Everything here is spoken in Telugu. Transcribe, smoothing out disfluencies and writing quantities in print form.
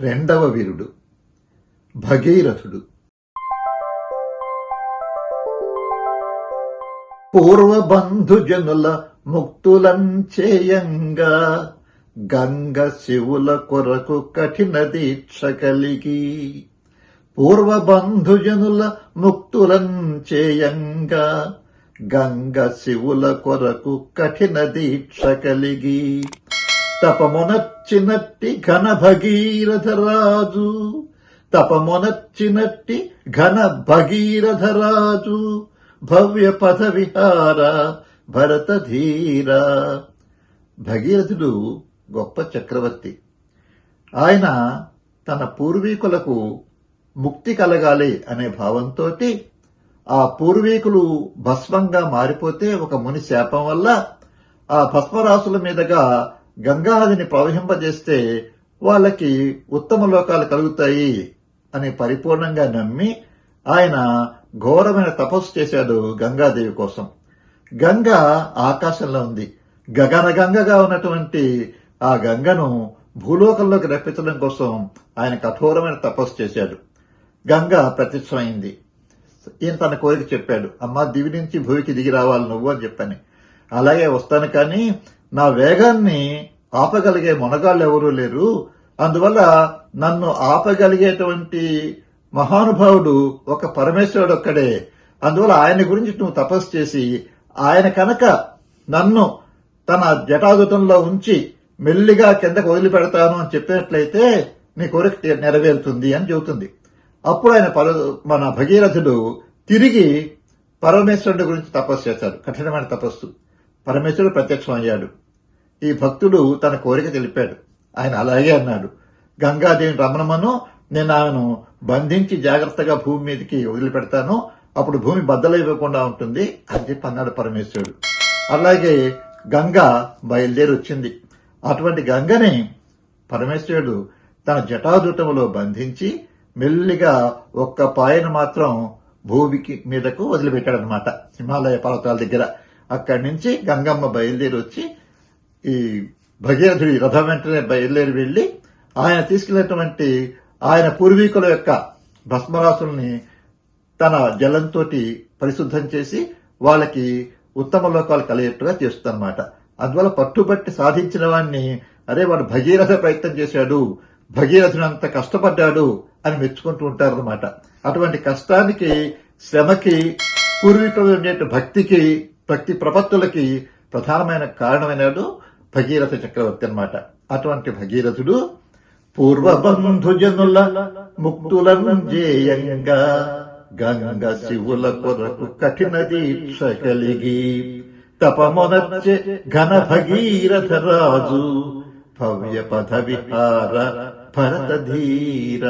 రెండవ వీరుడు భగీరథుడు. పూర్వబంధుజనుల ముక్తులంచేయంగా గంగ శివుల కొరకు కఠిన దీక్ష కలిగి. పూర్వబంధుజనుల ముక్తులంచేయంగా గంగ శివుల కొరకు కఠిన దీక్ష కలిగి. తపమునచ్చినట్టి ఘన భగీరథరాజు, తపమునచ్చినట్టి ఘన భగీరథరాజు, భవ్య పథ విహార భరతధీర. భగీరథుడు గొప్ప చక్రవర్తి. ఆయన తన పూర్వీకులకు ముక్తి కలగాలి అనే భావంతో ఆ పూర్వీకులు భస్మంగా మారిపోతే ఒక ముని శాపం వల్ల ఆ భస్మరాశుల మీదుగా గంగానదిని ప్రవహింపజేస్తే వాళ్ళకి ఉత్తమ లోకాలు కలుగుతాయి అని పరిపూర్ణంగా నమ్మి ఆయన ఘోరమైన తపస్సు చేశాడు గంగాదేవి కోసం. గంగ ఆకాశంలో ఉంది. గగనగంగగా ఉన్నటువంటి ఆ గంగను భూలోకంలోకి రప్పించడం కోసం ఆయన కఠోరమైన తపస్సు చేశాడు. గంగ ప్రత్యక్షమైంది. ఈయన తన కోరిక చెప్పాడు, అమ్మా దివి నుంచి భూమికి దిగి రావాలి నువ్వు అని చెప్పని. అలాగే వస్తాను, కానీ నా వేగాన్ని ఆపగలిగే మొనగాళ్ళు ఎవరూ లేరు, అందువల్ల నన్ను ఆపగలిగేటువంటి మహానుభావుడు ఒక పరమేశ్వరుడు ఒక్కడే, అందువల్ల ఆయన గురించి నువ్వు తపస్సు చేసి ఆయన కనుక నన్ను తన జటాజుటంలో ఉంచి మెల్లిగా కిందకు వదిలిపెడతాను అని చెప్పినట్లయితే నీ కోరిక నెరవేరుతుంది అని చెబుతుంది. అప్పుడు ఆయన మన భగీరథుడు తిరిగి పరమేశ్వరుడి గురించి తపస్సు చేశాడు, కఠినమైన తపస్సు. పరమేశ్వరుడు ప్రత్యక్షమయ్యాడు. ఈ భక్తుడు తన కోరిక తెలిపాడు. ఆయన అలాగే అన్నాడు, గంగాదేవిని రమణమను, నేను ఆమెను బంధించి జాగ్రత్తగా భూమి మీదకి వదిలిపెడతాను, అప్పుడు భూమి బద్దలైపోకుండా ఉంటుంది అని చెప్పి అన్నాడు పరమేశ్వరుడు. అలాగే గంగ బయలుదేరి వచ్చింది. అటువంటి గంగని పరమేశ్వరుడు తన జటాజుటములో బంధించి మెల్లిగా ఒక్క పాయను మాత్రం భూమికి మీదకు వదిలిపెట్టాడనమాట, హిమాలయ పర్వతాల దగ్గర. అక్కడి నుంచి గంగమ్మ బయలుదేరి వచ్చి ఈ భగీరథుడి రథం వెంటనే బయలుదేరి వెళ్లి ఆయన తీసుకెళ్లినటువంటి ఆయన పూర్వీకుల యొక్క భస్మరాశుల్ని తన జలంతో పరిశుద్ధం చేసి వాళ్ళకి ఉత్తమ లోకాలు కలిగేట్టుగా చేస్తుందన్నమాట. అందువల్ల పట్టుబట్టి సాధించిన వాడిని, అరే వాడు భగీరథ ప్రయత్నం చేశాడు, భగీరథుడు అంత కష్టపడ్డాడు అని మెచ్చుకుంటూ ఉంటారన్నమాట. అటువంటి కష్టానికి, శ్రమకి, పూర్వీకులు ఉండే భక్తికి, భక్తి ప్రపత్తులకి ప్రధానమైన కారణమైనాడు భగీరథ చక్రవర్తి అన్నమాట. అటువంటి భగీరథుడు పూర్వబంధుజనుల ముక్తులంజేయంగా గంగ శివుల కొరకు కఠిన దీక్ష కలిగి. తపమునచ్చే ఘన భగీరథ రాజు, భవ్య పథ విహార భరతధీర.